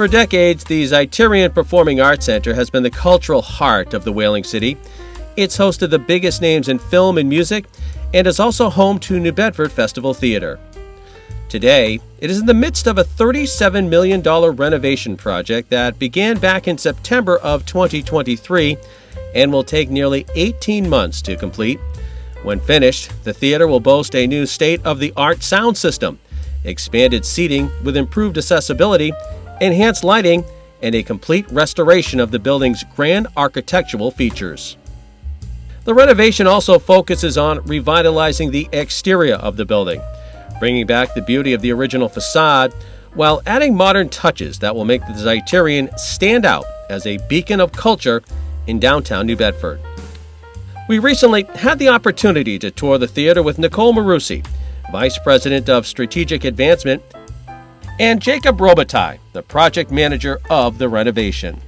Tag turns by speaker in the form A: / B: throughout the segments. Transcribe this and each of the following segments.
A: For decades, the Zeiterion Performing Arts Center has been the cultural heart of the Whaling City. It's hosted the biggest names in film and music and is also home to New Bedford Festival Theatre. Today, it is in the midst of a $37 million renovation project that began back in September of 2023 and will take nearly 18 months to complete. When finished, the theater will boast a new state-of-the-art sound system, expanded seating with improved accessibility, enhanced lighting, and a complete restoration of the building's grand architectural features. The renovation also focuses on revitalizing the exterior of the building, bringing back the beauty of the original facade, while adding modern touches that will make the Zeiterion stand out as a beacon of culture in downtown New Bedford. We recently had the opportunity to tour the theater with Nicole Merusi, Vice President of Strategic Advancement, and Jacob Robitaille, the project manager of the renovation.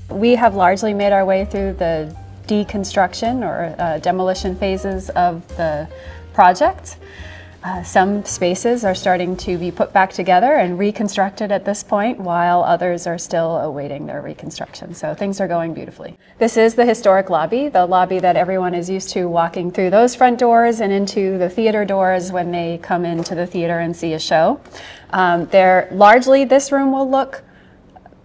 B: We have largely made our way through the deconstruction or demolition phases of the project. Some spaces are starting to be put back together and reconstructed at this point, while others are still awaiting their reconstruction. So things are going beautifully. This is the historic lobby, the lobby that everyone is used to walking through those front doors and into the theater doors when they come into the theater and see a show. Largely, this room will look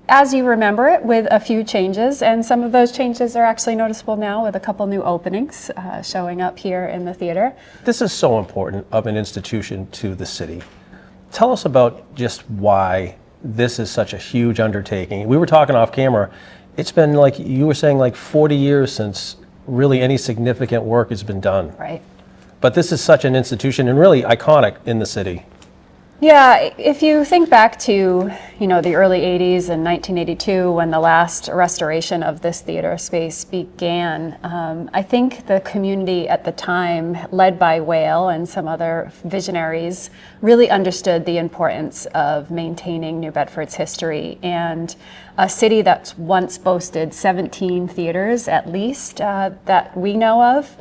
B: as you remember it, with a few changes, and some of those changes are actually noticeable now with a couple new openings showing up here in the theater.
C: This is so important of an institution to the city. Tell us about just why this is such a huge undertaking. We were talking off camera. It's been, like you were saying, like 40 years since really any significant work has been done.
B: Right.
C: But this is such an institution and really iconic in the city.
B: Yeah, if you think back to, the early 80s and 1982 when the last restoration of this theater space began, I think the community at the time, led by Whale and some other visionaries, really understood the importance of maintaining New Bedford's history, and a city that's once boasted 17 theaters at least that we know of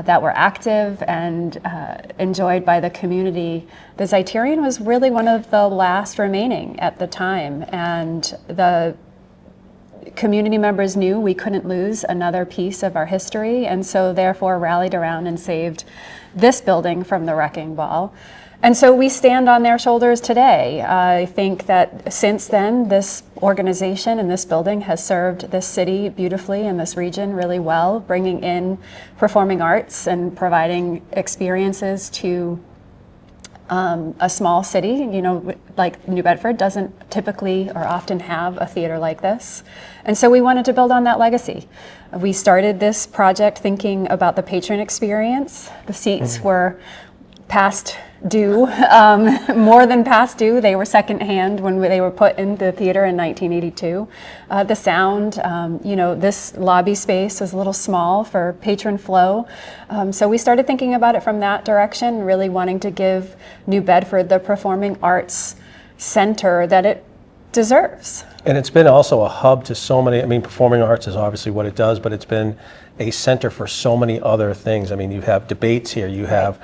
B: that were active and enjoyed by the community. The Zeiterion was really one of the last remaining at the time, and the community members knew we couldn't lose another piece of our history, and so therefore rallied around and saved this building from the wrecking ball. And so we stand on their shoulders today. I think that since then, this organization and this building has served this city beautifully and this region really well, bringing in performing arts and providing experiences to a small city, like New Bedford doesn't typically or often have a theater like this. And so we wanted to build on that legacy. We started this project thinking about the patron experience. The seats were past due, more than past due. They were secondhand when they were put in the theater in 1982. The sound, this lobby space was a little small for patron flow. So we started thinking about it from that direction, really wanting to give New Bedford the performing arts center that it deserves.
C: And it's been also a hub to so many, performing arts is obviously what it does, but it's been a center for so many other things. You have debates here, you have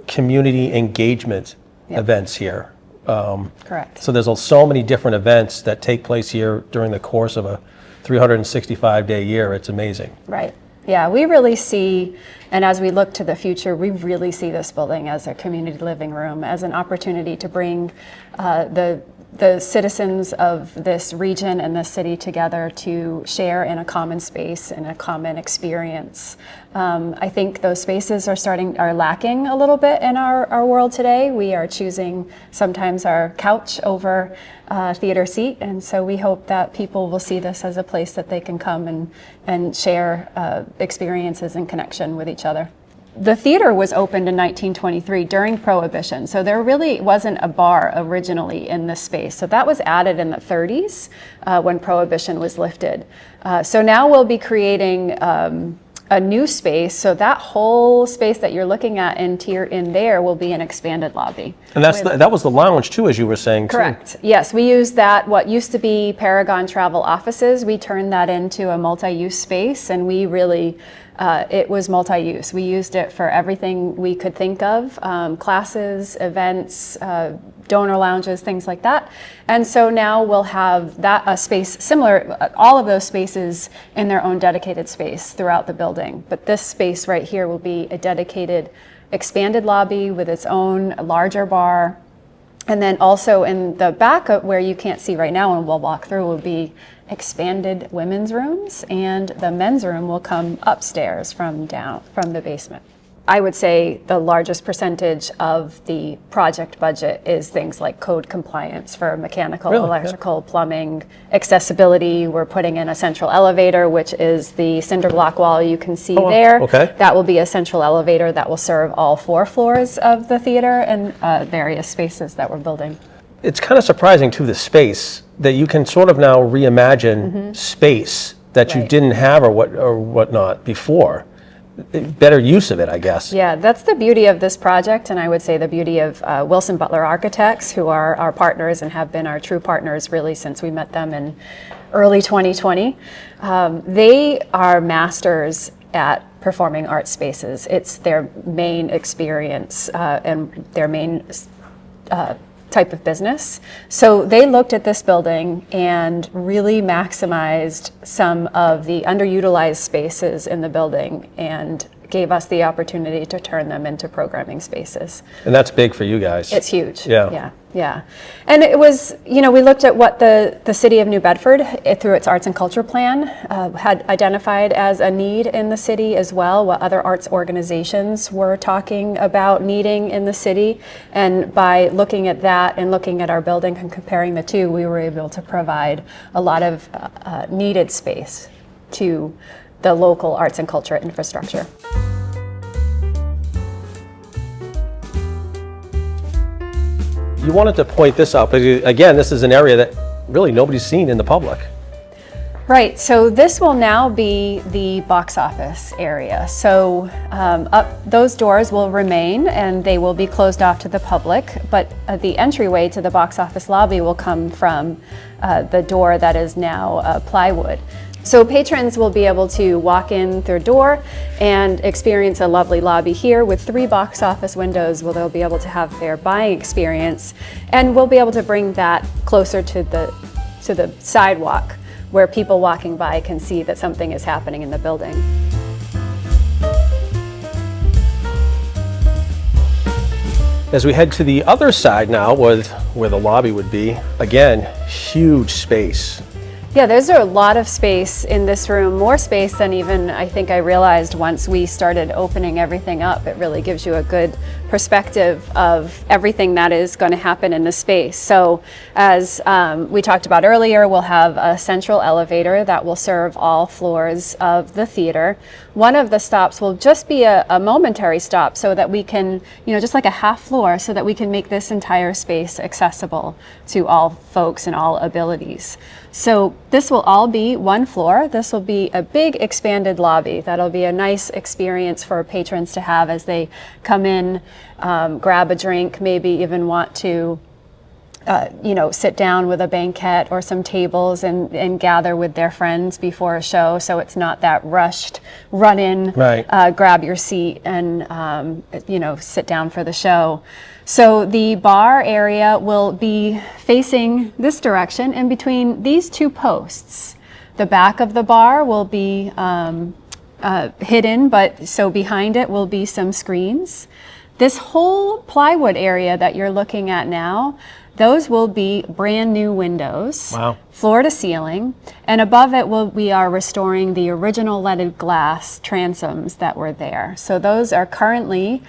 C: community engagement events here.
B: Correct.
C: So there's so many different events that take place here during the course of a 365-day year. It's amazing.
B: Right. Yeah, we really see, and as we look to the future, we really see this building as a community living room, as an opportunity to bring the citizens of this region and this city together to share in a common space and a common experience. I think those spaces are lacking a little bit in our world today. We are choosing sometimes our couch over theater seat, and so we hope that people will see this as a place that they can come and share experiences and connection with each other. The theater was opened in 1923 during Prohibition, so there really wasn't a bar originally in this space. So that was added in the 30s when Prohibition was lifted. So now we'll be creating a new space, so that whole space that you're looking at in there will be an expanded lobby.
C: And that was the lounge too, as you were saying.
B: Correct. Yes, we used that, what used to be Paragon Travel offices, we turned that into a multi-use space, and we really, it was multi-use. We used it for everything we could think of, classes, events, donor lounges, things like that. And so now we'll have that a space similar, all of those spaces in their own dedicated space throughout the building. But this space right here will be a dedicated expanded lobby with its own larger bar. And then also in the back where you can't see right now and we'll walk through will be expanded women's rooms, and the men's room will come upstairs from the basement. I would say the largest percentage of the project budget is things like code compliance for mechanical,
C: Really?
B: electrical, plumbing, accessibility. We're putting in a central elevator, which is the cinder block wall you can see there.
C: Okay.
B: That will be a central elevator that will serve all 4 floors of the theater and various spaces that we're building.
C: It's kind of surprising to the space that you can sort of now reimagine space that you
B: Right.
C: didn't have or whatnot before. Better use of it, I guess.
B: Yeah, that's the beauty of this project, and I would say the beauty of Wilson Butler Architects, who are our partners and have been our true partners really since we met them in early 2020. They are masters at performing arts spaces. It's their main experience and their main type of business. So they looked at this building and really maximized some of the underutilized spaces in the building and gave us the opportunity to turn them into programming spaces.
C: And that's big for you guys.
B: It's huge.
C: Yeah.
B: Yeah. And it was, we looked at what the city of New Bedford, through its arts and culture plan, had identified as a need in the city as well, what other arts organizations were talking about needing in the city. And by looking at that and looking at our building and comparing the two, we were able to provide a lot of needed space to the local arts and culture infrastructure.
C: You wanted to point this out, but again, this is an area that really nobody's seen in the public.
B: Right, so this will now be the box office area. So those doors will remain and they will be closed off to the public, but the entryway to the box office lobby will come from the door that is now plywood. So patrons will be able to walk in their door and experience a lovely lobby here with 3 box office windows where they'll be able to have their buying experience, and we'll be able to bring that closer to the sidewalk where people walking by can see that something is happening in the building.
C: As we head to the other side now, where the lobby would be, again, huge space.
B: Yeah, there's a lot of space in this room, more space than even I think I realized once we started opening everything up. It really gives you a good perspective of everything that is going to happen in the space. So as we talked about earlier, we'll have a central elevator that will serve all floors of the theater. One of the stops will just be a momentary stop so that we can, just like a half floor, so that we can make this entire space accessible to all folks and all abilities. So this will all be one floor. This will be a big expanded lobby. That'll be a nice experience for patrons to have as they come in, grab a drink, maybe even want to sit down with a banquette or some tables and gather with their friends before a show, so it's not that rushed run in,
C: right.
B: Grab your seat and sit down for the show. So the bar area will be facing this direction, and between these 2 posts, the back of the bar will be hidden, but so behind it will be some screens. This whole plywood area that you're looking at now, those will be brand new windows,
C: wow.
B: Floor to ceiling, and above it we are restoring the original leaded glass transoms that were there. So those are currently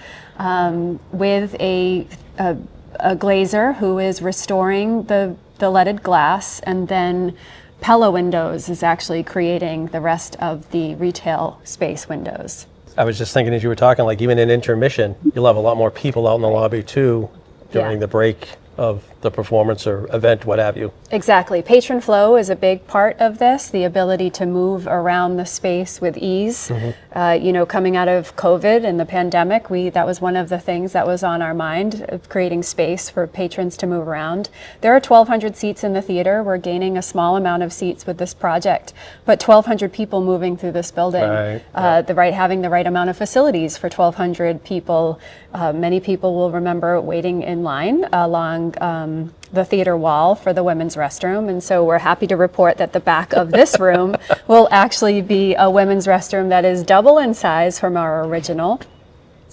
B: with a glazer who is restoring the leaded glass, and then Pella Windows is actually creating the rest of the retail space windows.
C: I was just thinking as you were talking, like even in intermission, you'll have a lot more people out in the lobby too during the break of the performance or event, what have you.
B: Exactly. Patron flow is a big part of this, the ability to move around the space with ease. Coming out of COVID and the pandemic, that was one of the things that was on our mind, of creating space for patrons to move around. There are 1,200 seats in the theater. We're gaining a small amount of seats with this project, but 1,200 people moving through this building. Right. Having the right amount of facilities for 1,200 people. Many people will remember waiting in line along the theater wall for the women's restroom, and so we're happy to report that the back of this room will actually be a women's restroom that is double in size from our original.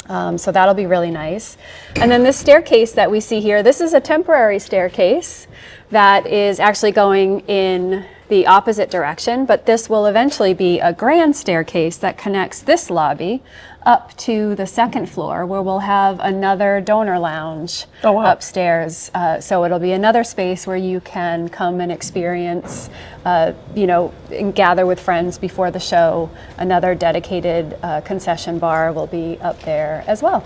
B: So that'll be really nice. And then this staircase that we see here, this is a temporary staircase that is actually going in the opposite direction, but this will eventually be a grand staircase that connects this lobby up to the second floor, where we'll have another donor lounge upstairs. So it'll be another space where you can come and experience, and gather with friends before the show. Another dedicated concession bar will be up there as well.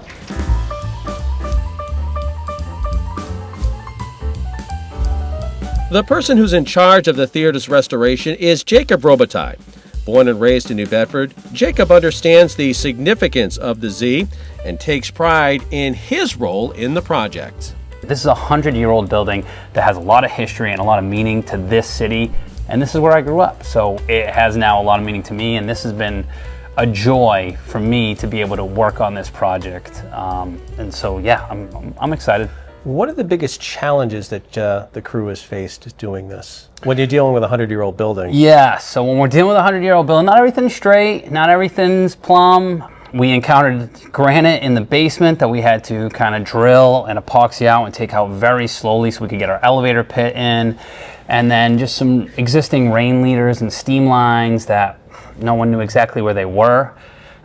A: The person who's in charge of the theater's restoration is Jacob Robitaille. Born and raised in New Bedford, Jacob understands the significance of the Z and takes pride in his role in the project.
D: This is a 100-year-old building that has a lot of history and a lot of meaning to this city, and this is where I grew up. So it has now a lot of meaning to me, and this has been a joy for me to be able to work on this project. And so, yeah, I'm excited.
C: What are the biggest challenges that the crew has faced doing this when you're dealing with a 100-year-old building?
D: Yeah, so when we're dealing with a 100-year-old building, not everything's straight, not everything's plumb. We encountered granite in the basement that we had to kind of drill and epoxy out and take out very slowly so we could get our elevator pit in. And then just some existing rain leaders and steam lines that no one knew exactly where they were.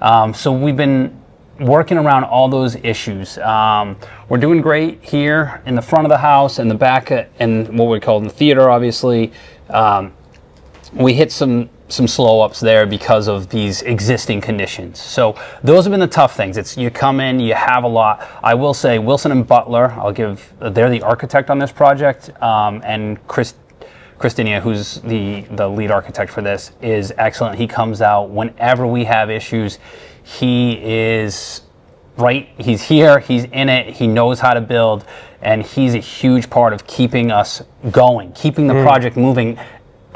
D: So we've been working around all those issues. We're doing great here in the front of the house and the back and what we call in the theater, obviously. We hit some slow ups there because of these existing conditions. So those have been the tough things. It's you come in, you have a lot. I will say Wilson and Butler, they're the architect on this project, and Christina, who's the lead architect for this, is excellent. He comes out whenever we have issues. He is right, he's here, he's in it, he knows how to build, and he's a huge part of keeping us going, keeping the project moving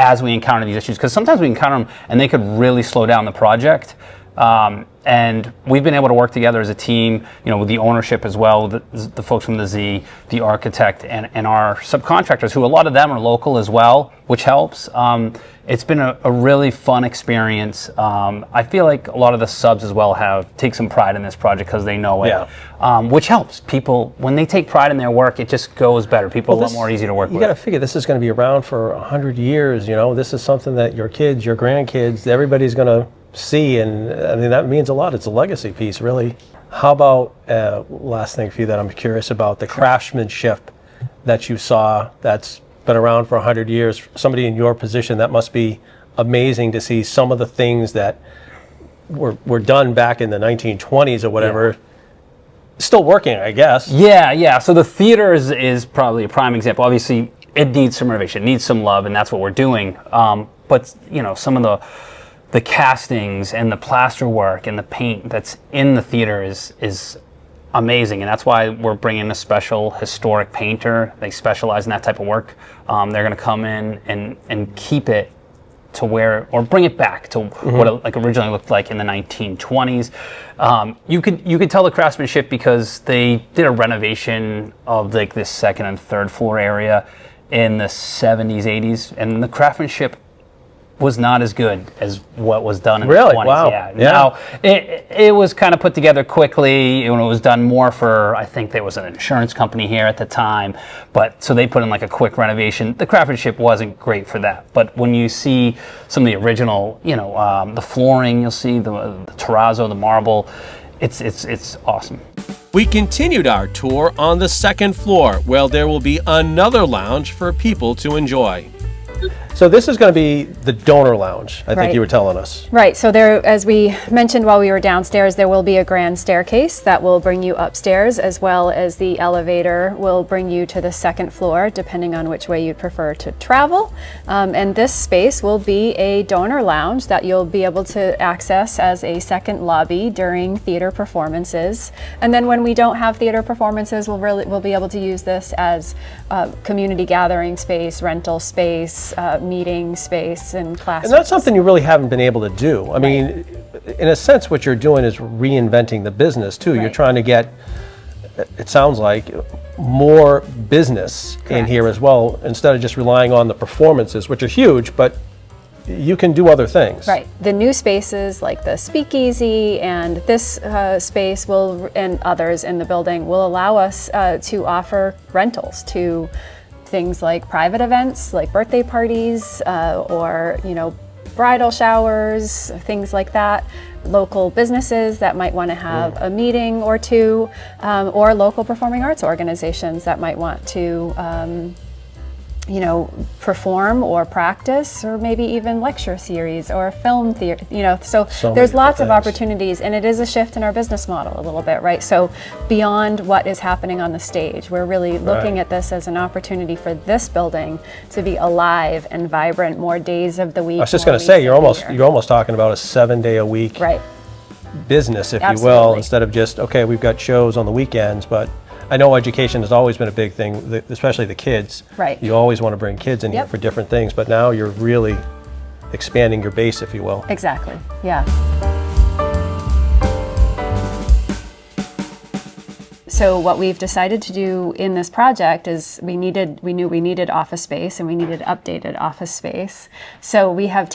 D: as we encounter these issues. Because sometimes we encounter them and they could really slow down the project. And we've been able to work together as a team, with the ownership as well, the folks from the Z, the architect, and our subcontractors, who a lot of them are local as well, which helps. It's been a really fun experience. I feel like a lot of the subs as well take some pride in this project because they know it, which helps. People, when they take pride in their work, it just goes better. People are a lot more easy to work with.
C: You got to figure this is going to be around for 100 years. This is something that your kids, your grandkids, everybody's going to see, and I mean that means a lot. It's a legacy piece, really. How about last thing for you that I'm curious about, the craftsmanship that you saw that's been around for 100 years. Somebody in your position, that must be amazing to see some of the things that were done back in the 1920s or whatever. Still working, I guess.
D: Yeah. So the theater is probably a prime example. Obviously, it needs some renovation, it needs some love, and that's what we're doing. But some of the castings and the plaster work and the paint that's in the theater is amazing, and that's why we're bringing a special historic painter. They specialize in that type of work. They're going to come in and keep it to where, or bring it back to what it originally looked like in the 1920s. You could tell the craftsmanship because they did a renovation of this second and third floor area in the 70s, 80s, and the craftsmanship was not as good as what was done in the 20s.
C: Wow.
D: Yeah. Now, it was kind of put together quickly. It was done more for, I think there was an insurance company here at the time, but so they put in a quick renovation. The craftsmanship wasn't great for that. But when you see some of the original, the flooring, you'll see the terrazzo, the marble, it's awesome.
A: We continued our tour on the second floor, where there will be another lounge for people to enjoy.
C: So this is going to be the donor lounge, I think
B: Right.
C: you were telling us.
B: Right, so there, as we mentioned while we were downstairs, there will be a grand staircase that will bring you upstairs, as well as the elevator will bring you to the second floor, depending on which way you'd prefer to travel. And this space will be a donor lounge that you'll be able to access as a second lobby during theater performances. And then when we don't have theater performances, we'll be able to use this as community gathering space, rental space, meeting space, and classrooms.
C: And that's something you really haven't been able to do. I mean, in a sense, what you're doing is reinventing the business too. You're
B: Right.
C: trying to get, it sounds like, more business in
B: Correct.
C: here as well, instead of just relying on the performances, which are huge, but you can do other things.
B: Right. The new spaces like the speakeasy and this space will, and others in the building, will allow us to offer rentals to things like private events, like birthday parties, or bridal showers, things like that. Local businesses that might want to have a meeting or two, or local performing arts organizations that might want to perform or practice, or maybe even lecture series or film theater, so
C: So
B: there's
C: many
B: lots of
C: things.
B: opportunities, and it is a shift in our business model a little bit, right? So beyond what is happening on the stage, we're really looking
C: Right.
B: at this as an opportunity for this building to be alive and vibrant more days of the week.
C: I was just
B: more
C: going to say,
B: weeks
C: you're
B: of the
C: almost
B: year.
C: you're almost talking about a 7-day-a-week
B: Right.
C: business, if you will,
B: Absolutely.
C: instead of just, okay, we've got shows on the weekends, but I know education has always been a big thing, especially the kids.
B: Right.
C: You always want to bring kids in here
B: Yep.
C: for different things, but now you're really expanding your base, if you will.
B: Exactly. Yeah. So what we've decided to do in this project is we knew we needed office space, and we needed updated office space. So we have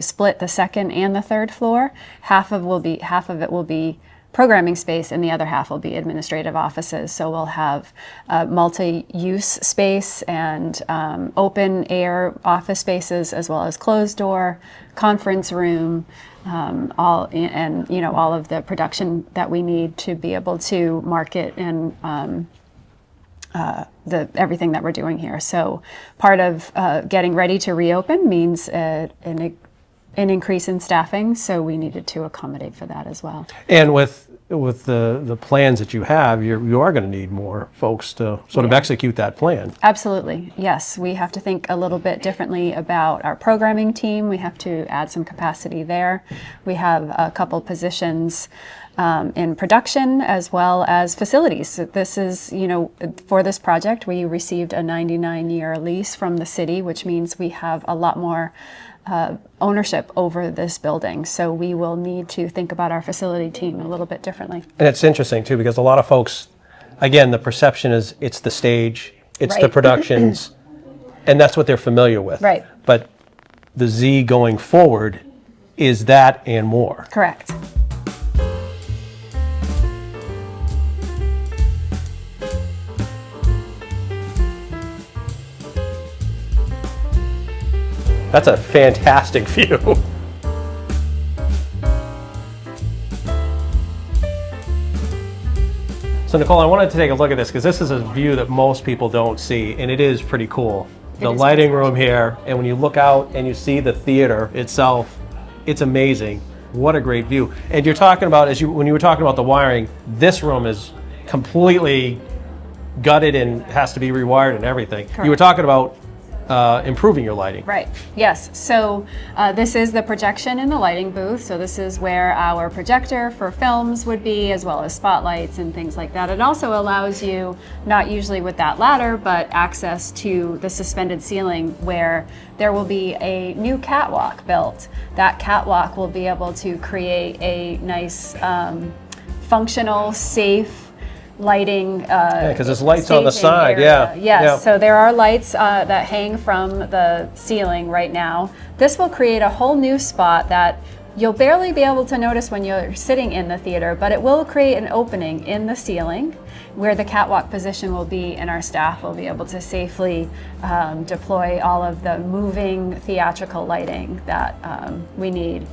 B: split the second and the third floor. Half of it will be programming space, and the other half will be administrative offices. So we'll have multi-use space and open air office spaces, as well as closed door, conference room, all of the production that we need to be able to market and everything that we're doing here. So part of getting ready to reopen means an increase in staffing, so we needed to accommodate for that as well.
C: And with the plans that you have, you are going to need more folks to sort of
B: Yeah.
C: execute that plan.
B: Absolutely, yes. We have to think a little bit differently about our programming team. We have to add some capacity there. We have a couple positions in production, as well as facilities. So this is, for this project, we received a 99-year lease from the city, which means we have a lot more ownership over this building. So we will need to think about our facility team a little bit differently.
C: And it's interesting too, because a lot of folks, again, the perception is it's the stage, it's the
B: Right.
C: productions, and that's what they're familiar with.
B: Right.
C: But the Z going forward is that and more.
B: Correct.
C: That's a fantastic view. So Nicole, I wanted to take a look at this because this is a view that most people don't see, and it is pretty cool. The
B: is
C: lighting room here, and when you look out and you see the theater itself, it's amazing. What a great view. And you're talking about, when you were talking about the wiring, this room is completely gutted and has to be rewired and everything. You were
B: Correct.
C: talking about improving your lighting.
B: Right, yes. So this is the projection in the lighting booth. So this is where our projector for films would be, as well as spotlights and things like that. It also allows you, not usually with that ladder, but access to the suspended ceiling, where there will be a new catwalk built. That catwalk will be able to create a nice, functional, safe lighting.
C: Because there's lights on the
B: staging
C: side,
B: area.
C: yeah.
B: Yes,
C: Yeah.
B: so there are lights that hang from the ceiling right now. This will create a whole new spot that you'll barely be able to notice when you're sitting in the theater, but it will create an opening in the ceiling where the catwalk position will be, and our staff will be able to safely deploy all of the moving theatrical lighting that we need.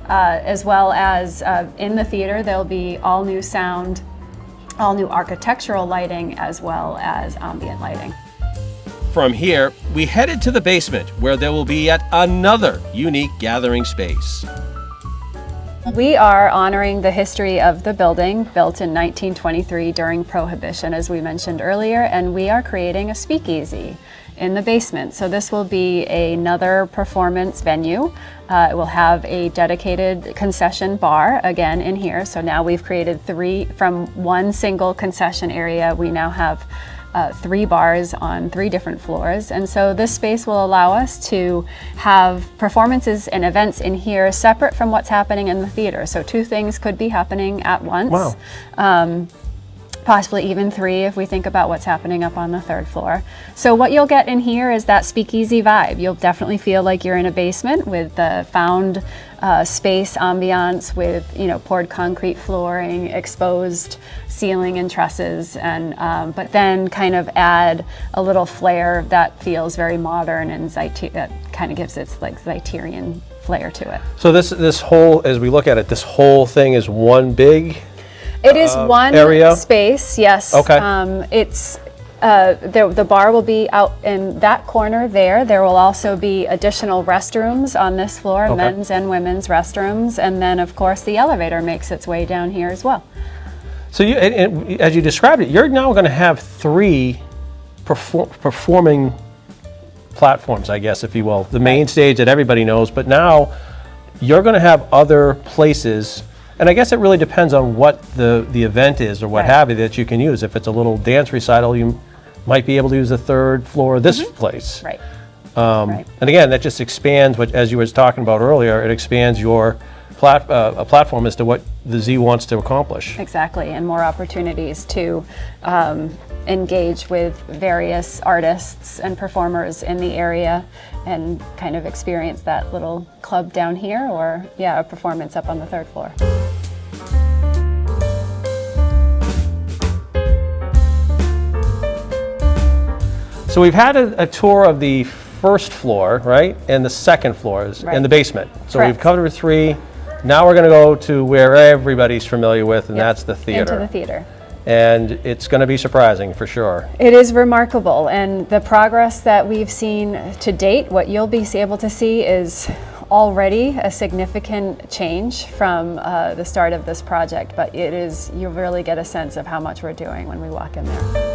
B: As well as in the theater, there'll be all new sound, all new architectural lighting, as well as ambient lighting.
A: From here, we headed to the basement, where there will be yet another unique gathering space.
B: We are honoring the history of the building, built in 1923 during Prohibition, as we mentioned earlier, and we are creating a speakeasy in the basement. So this will be another performance venue. It will have a dedicated concession bar again in here. So now we've created from one single concession area, we now have 3 bars on 3 different floors. And so this space will allow us to have performances and events in here separate from what's happening in the theater. So 2 things could be happening at once.
C: Wow.
B: Possibly even 3 if we think about what's happening up on the 3rd floor. So what you'll get in here is that speakeasy vibe. You'll definitely feel like you're in a basement with the found space ambiance with, you know, poured concrete flooring, exposed ceiling and trusses, and but then kind of add a little flair that feels very modern and that kind of gives its like Zeiterion flair to it.
C: So this whole, as we look at it, this whole thing is one big
B: It is one
C: area?
B: space, yes.
C: Okay.
B: It's the bar will be out in that corner there. There will also be additional restrooms on this floor,
C: Okay.
B: men's and women's restrooms, and then of course the elevator makes its way down here as well.
C: So you, and as you described it, you're now going to have 3 performing platforms, I guess, if you will. The main stage that everybody knows, but now you're going to have other places. And I guess it really depends on what the event is or what
B: Right.
C: have you that you can use. If it's a little dance recital, you might be able to use the 3rd floor of this place.
B: Right.
C: And again, that just expands, what, as you were talking about earlier, it expands your platform as to what the Z wants to accomplish.
B: Exactly, and more opportunities to engage with various artists and performers in the area and kind of experience that little club down here, or a performance up on the 3rd floor.
C: So we've had a tour of the 1st floor, right, and the 2nd floors,
B: Right.
C: and the basement. So
B: Correct.
C: we've covered 3. Now we're going to go to where everybody's familiar with, and
B: Yep.
C: that's the theater.
B: Into the theater.
C: And it's going to be surprising for sure.
B: It is remarkable, and the progress that we've seen to date, what you'll be able to see is already a significant change from the start of this project, but you'll really get a sense of how much we're doing when we walk in there.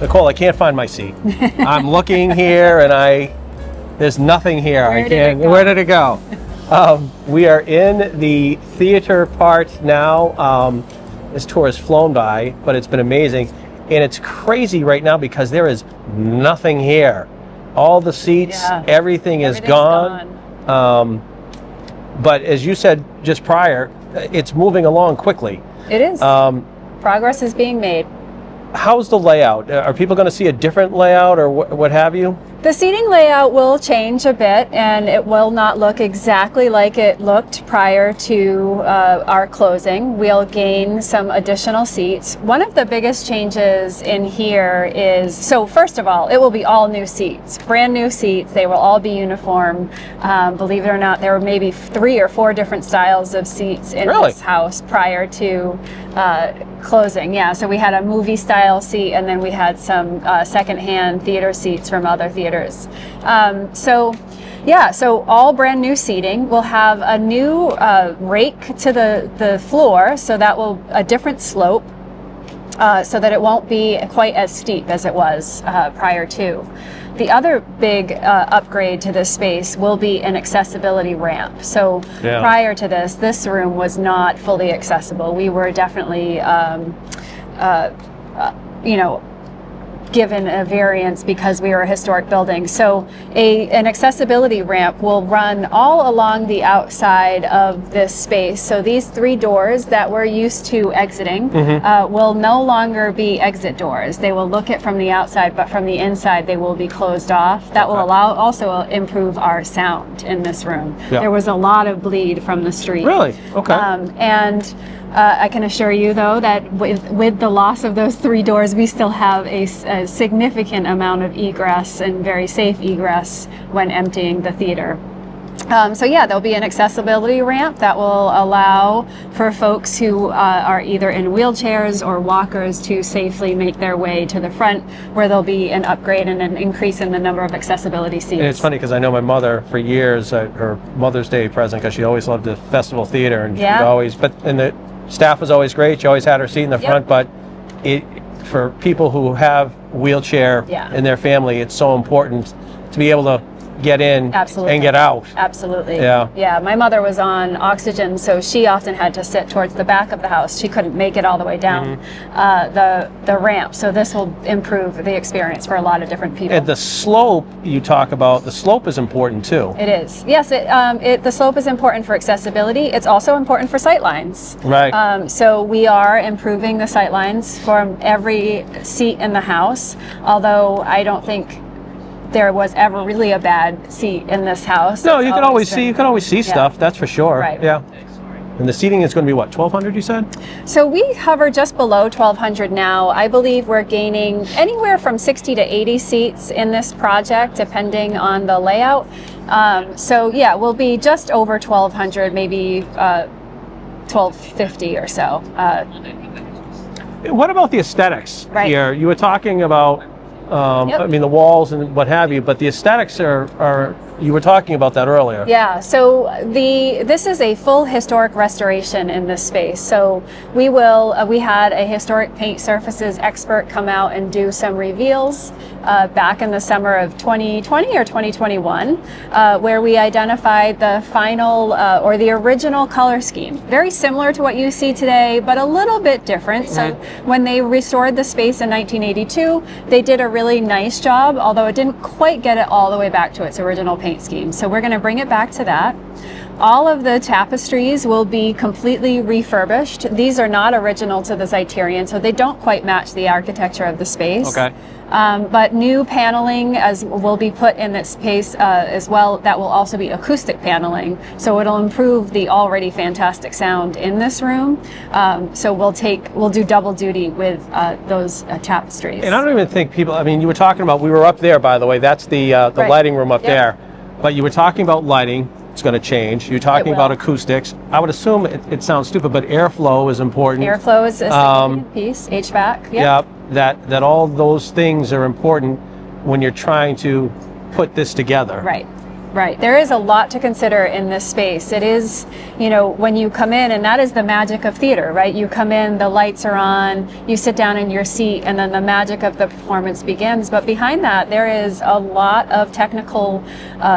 C: Nicole, I can't find my seat. I'm looking here and there's nothing here. Where did it go? We are in the theater part now. This tour has flown by, but it's been amazing. And it's crazy right now because there is nothing here. All the seats, everything is gone. But as you said just prior, it's moving along quickly.
B: It is. Progress is being made.
C: How's the layout? Are people going to see a different layout or what have you?
B: The seating layout will change a bit, and it will not look exactly like it looked prior to our closing. We'll gain some additional seats. One of the biggest changes in here is, so first of all, it will be all new seats, brand new seats. They will all be uniform. Believe it or not, there were maybe 3 or 4 different styles of seats in this house prior to closing. Yeah, so we had a movie style seat, and then we had some secondhand theater seats from other theaters. So all brand new seating. We'll have a new rake to the floor, so that will a different slope, so that it won't be quite as steep as it was prior to. The other big upgrade to this space will be an accessibility ramp. So prior to this room was not fully accessible. We were definitely, given a variance because we are a historic building. So an accessibility ramp will run all along the outside of this space. So these 3 doors that we're used to exiting will no longer be exit doors. They will look it from the outside, but from the inside they will be closed off. That will also improve our sound in this room. There was a lot of bleed from the street.
C: Really? Okay.
B: And I can assure you, though, that with the loss of those 3 doors, we still have a significant amount of egress and very safe egress when emptying the theater. So yeah, there'll be an accessibility ramp that will allow for folks who are either in wheelchairs or walkers to safely make their way to the front, where there'll be an upgrade and an increase in the number of accessibility seats.
C: And it's funny because I know my mother for years, her Mother's Day present, because she always loved the Festival Theater, and
B: Yeah.
C: she'd always, and the staff was always great. She always had her seat in the
B: Yep.
C: front, but for people who have wheelchair
B: Yeah.
C: in their family, it's so important to be able to get in
B: Absolutely.
C: and get out.
B: Absolutely.
C: Yeah.
B: Yeah. My mother was on oxygen, so she often had to sit towards the back of the house. She couldn't make it all the way down the ramp. So this will improve the experience for a lot of different people.
C: And the slope you talk about, the slope is important too.
B: It is. Yes, the slope is important for accessibility. It's also important for sightlines.
C: Right.
B: So we are improving the sightlines from every seat in the house, although I don't think there was ever really a bad seat in this house.
C: No,
B: It's
C: you can always see
B: Yeah.
C: stuff, that's for sure.
B: Right.
C: Yeah. And the seating is going to be what, 1,200 you said?
B: So we hover just below 1,200 now. I believe we're gaining anywhere from 60 to 80 seats in this project, depending on the layout. So yeah, we'll be just over 1,200, maybe 1,250 or so.
C: What about the aesthetics
B: Right.
C: here? You were talking about,
B: Yep.
C: I mean, the walls and what have you, but the aesthetics are you were talking about that earlier.
B: Yeah, so this is a full historic restoration in this space. So we had a historic paint surfaces expert come out and do some reveals back in the summer of 2020 or 2021, where we identified the final or the original color scheme. Very similar to what you see today, but a little bit different. So when they restored the space in 1982, they did a really nice job, although it didn't quite get it all the way back to its original paint scheme. So we're going to bring it back to that. All of the tapestries will be completely refurbished. These are not original to the Zeiterion, so they don't quite match the architecture of the space.
C: Okay.
B: But new paneling will be put in this space as well. That will also be acoustic paneling, so it'll improve the already fantastic sound in this room. So we'll do double duty with those tapestries.
C: And I don't even think people, I mean, you were talking about, we were up there, by the way, that's the
B: Right.
C: lighting room up
B: Yep.
C: there. But you were talking about lighting, it's going to change. You're talking
B: will.
C: about acoustics. I would assume it sounds stupid, but airflow is important.
B: Airflow is a significant piece. HVAC.
C: Yeah, that all those things are important when you're trying to put this together.
B: Right. Right. There is a lot to consider in this space. It is, when you come in, and that is the magic of theater, right? You come in, the lights are on, you sit down in your seat, and then the magic of the performance begins. But behind that, there is a lot of technical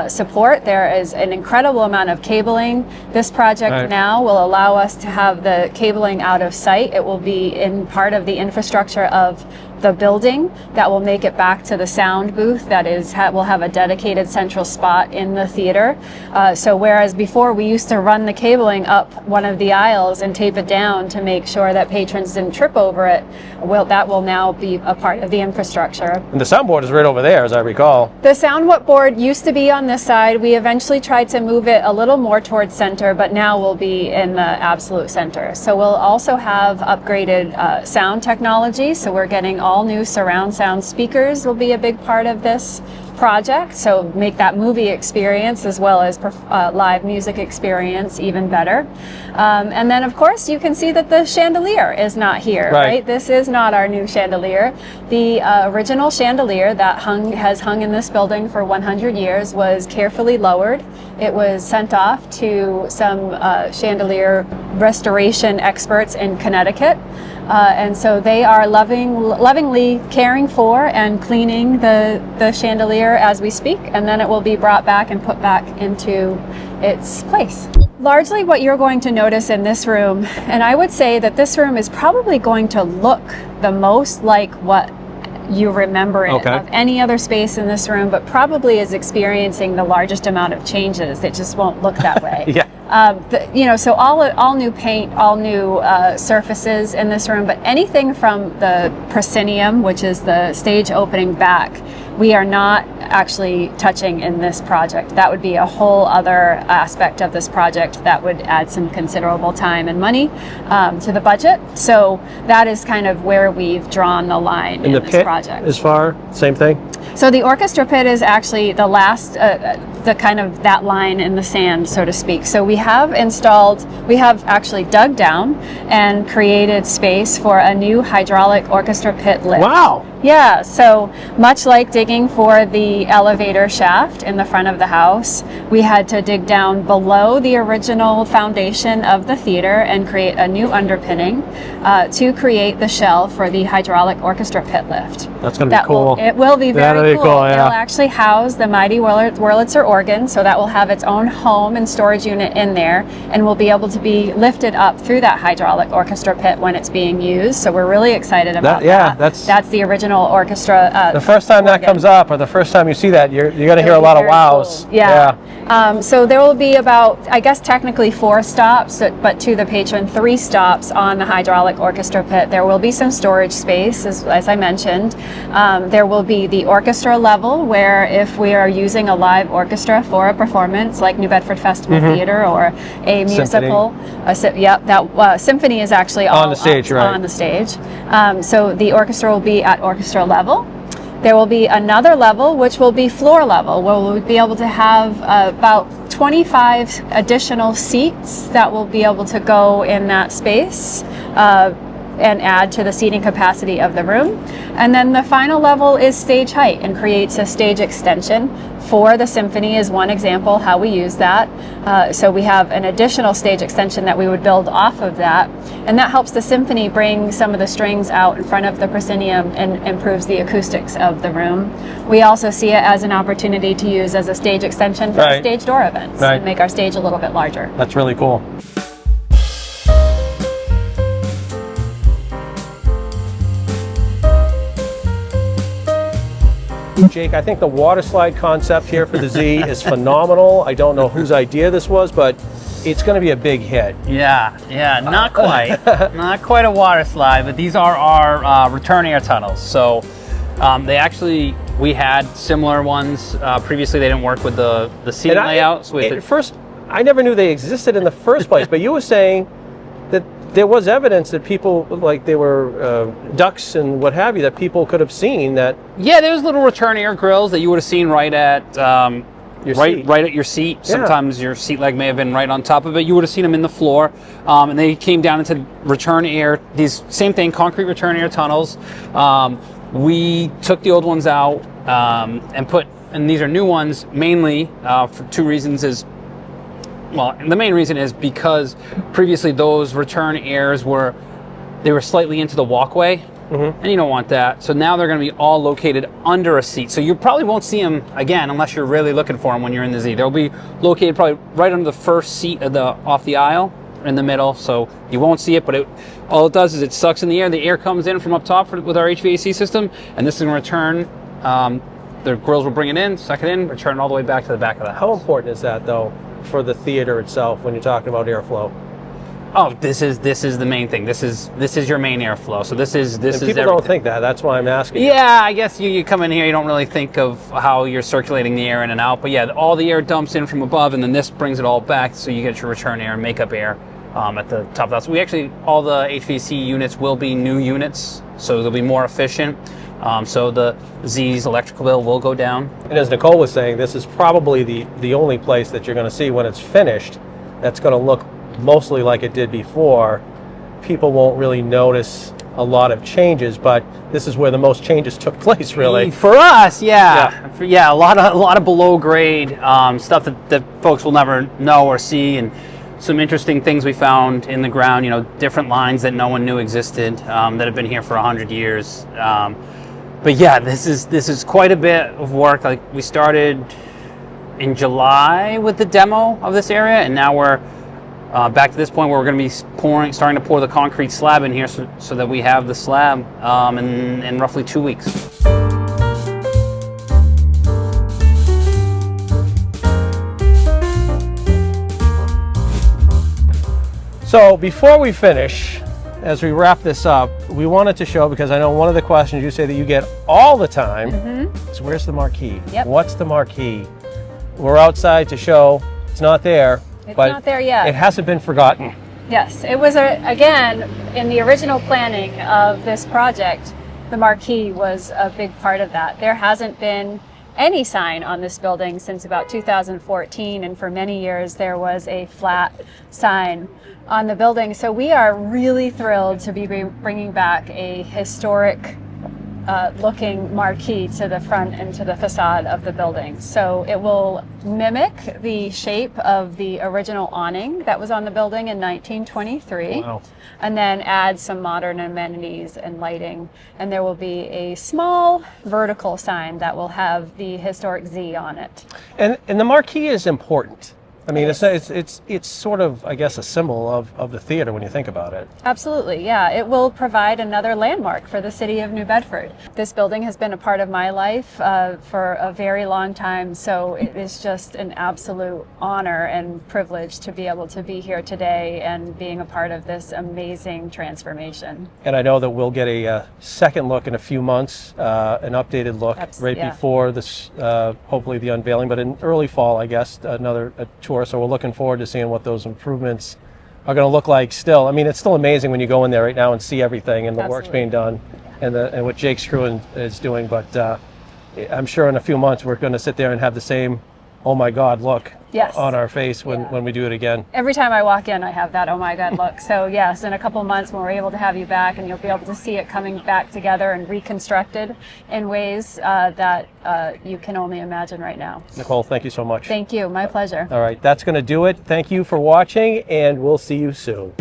B: support. There is an incredible amount of cabling. This project
C: Right.
B: now will allow us to have the cabling out of sight. It will be in part of the infrastructure of the building that will make it back to the sound booth that will have a dedicated central spot in the theater. So whereas before we used to run the cabling up one of the aisles and tape it down to make sure that patrons didn't trip over it, that will now be a part of the infrastructure.
C: And the soundboard is right over there, as I recall.
B: The sound board used to be on this side. We eventually tried to move it a little more towards center, but now we'll be in the absolute center. So we'll also have upgraded sound technology. So we're getting all new surround sound speakers will be a big part of this project. So make that movie experience as well as live music experience even better. And then of course you can see that the chandelier is not here, right? This is not our new chandelier. The original chandelier that has hung in this building for 100 years was carefully lowered. It was sent off to some chandelier restoration experts in Connecticut. And so they are lovingly caring for and cleaning the chandelier as we speak, and then it will be brought back and put back into its place. Largely what you're going to notice in this room, and I would say that this room is probably going to look the most like what you remember it of any other space in this room, but probably is experiencing the largest amount of changes. It just won't look that way.
C: Yeah.
B: So all new paint, all new surfaces in this room, but anything from the proscenium, which is the stage opening back, we are not actually touching in this project. That would be a whole other aspect of this project that would add some considerable time and money to the budget. So that is kind of where we've drawn the line in
C: the
B: this
C: pit
B: project.
C: as far, same thing?
B: So the orchestra pit is actually the last, the kind of that line in the sand, so to speak. So we have actually dug down and created space for a new hydraulic orchestra pit lift.
C: Wow.
B: Yeah, so much like digging for the elevator shaft in the front of the house, we had to dig down below the original foundation of the theater and create a new underpinning to create the shell for the hydraulic orchestra pit lift.
C: That's going to be cool.
B: It will be
C: That'll
B: very
C: be
B: cool.
C: cool, yeah.
B: It'll actually house the mighty Wurlitzer organ, so that will have its own home and storage unit in there, and will be able to be lifted up through that hydraulic orchestra pit when it's being used. So we're really excited about that. That's the original orchestra.
C: The first time that
B: organ.
C: comes up, or the first time you see that, you're going to hear a lot of
B: Very
C: wows.
B: cool. Yeah. So there will be about, I guess technically 4 stops, but to the patron 3 stops on the hydraulic orchestra pit. There will be some storage space, as I mentioned. There will be the orchestra level, where if we are using a live orchestra for a performance, like New Bedford Festival Theater or a musical, symphony is actually all
C: on the stage, right?
B: On the stage. So the orchestra will be at orchestra level. There will be another level, which will be floor level, where we'll be able to have about 25 additional seats that will be able to go in that space and add to the seating capacity of the room. And then the final level is stage height and creates a stage extension. For the symphony is one example how we use that. So we have an additional stage extension that we would build off of that. And that helps the symphony bring some of the strings out in front of the proscenium and improves the acoustics of the room. We also see it as an opportunity to use as a stage extension for stage door events and make our stage a little bit larger.
C: That's really cool. Jake, I think the water slide concept here for the Z is phenomenal. I don't know whose idea this was, but it's going to be a big hit.
D: Yeah, not quite. Not quite a water slide, but these are our return air tunnels. So we had similar ones. Previously, they didn't work with the seating layout. So
C: at first, I never knew they existed in the first place, but you were saying that there was evidence that people, like they were ducks and what have you, that people could have seen that.
D: Yeah, there was little return air grills that you would have seen right at right at your seat. Sometimes your seat leg may have been right on top of it. You would have seen them in the floor, and they came down into return air. These same thing, concrete return air tunnels. We took the old ones out and these are new ones mainly for 2 reasons. The main reason is because previously those return airs were slightly into the walkway, and you don't want that. So now they're going to be all located under a seat. So you probably won't see them again unless you're really looking for them when you're in the Z. They'll be located probably right under the first seat off the aisle in the middle. So you won't see it, but all it does is it sucks in the air. The air comes in from up top with our HVAC system, and this is going to return. The grills will bring it in, suck it in, return it all the way back to the back of the house.
C: How important is that, though, for the theater itself when you're talking about airflow?
D: Oh, this is the main thing. This is your main airflow. So this is
C: people
D: everything.
C: Don't think that. That's why I'm asking.
D: Yeah, I guess you come in here, you don't really think of how you're circulating the air in and out. But yeah, all the air dumps in from above, and then this brings it all back, so you get your return air and makeup air at the top of the house. All the HVAC units will be new units, so they'll be more efficient. So the Z's electrical bill will go down.
C: And as Nicole was saying, this is probably the only place that you're going to see when it's finished that's going to look mostly like it did before. People won't really notice a lot of changes, but this is where the most changes took place, really.
D: For us, yeah, a lot of below grade stuff that folks will never know or see, and some interesting things we found in the ground. Different lines that no one knew existed that have been here for 100 years. But yeah, this is quite a bit of work. Like, we started in July with the demo of this area, and now we're back to this point where we're going to be starting to pour the concrete slab in here, so that we have the slab in roughly 2 weeks.
C: So before we finish, as we wrap this up, we wanted to show, because I know one of the questions you say that you get all the time is, where's the marquee?
B: Yep.
C: What's the marquee? We're outside to show it's not there, but
B: not there yet.
C: it hasn't been forgotten.
B: Yes, it was, again, in the original planning of this project, the marquee was a big part of that. There hasn't been any sign on this building since about 2014, and for many years there was a flat sign on the building. So we are really thrilled to be bringing back a historic looking marquee to the front and to the facade of the building. So it will mimic the shape of the original awning that was on the building in 1923.
C: Wow.
B: And then add some modern amenities and lighting. And there will be a small vertical sign that will have the historic Z on it.
C: And the marquee is important. I mean, it's sort of, I guess, a symbol of the theater when you think about it.
B: Absolutely, yeah. It will provide another landmark for the city of New Bedford. This building has been a part of my life for a very long time, so it is just an absolute honor and privilege to be able to be here today and being a part of this amazing transformation.
C: And I know that we'll get a second look in a few months, an updated look before this, hopefully the unveiling, but in early fall, I guess, another tour. So we're looking forward to seeing what those improvements are going to look like still. I mean, it's still amazing when you go in there right now and see everything and the work's being done and what Jake's crew is doing. But I'm sure in a few months we're going to sit there and have the same, oh my God, look on our face when we do it again.
B: Every time I walk in, I have that, oh my God, look. So yes, in a couple of months when we're able to have you back, and you'll be able to see it coming back together and reconstructed in ways that you can only imagine right now.
C: Nicole, thank you so much.
B: Thank you, my pleasure.
C: All right, that's going to do it. Thank you for watching, and we'll see you soon.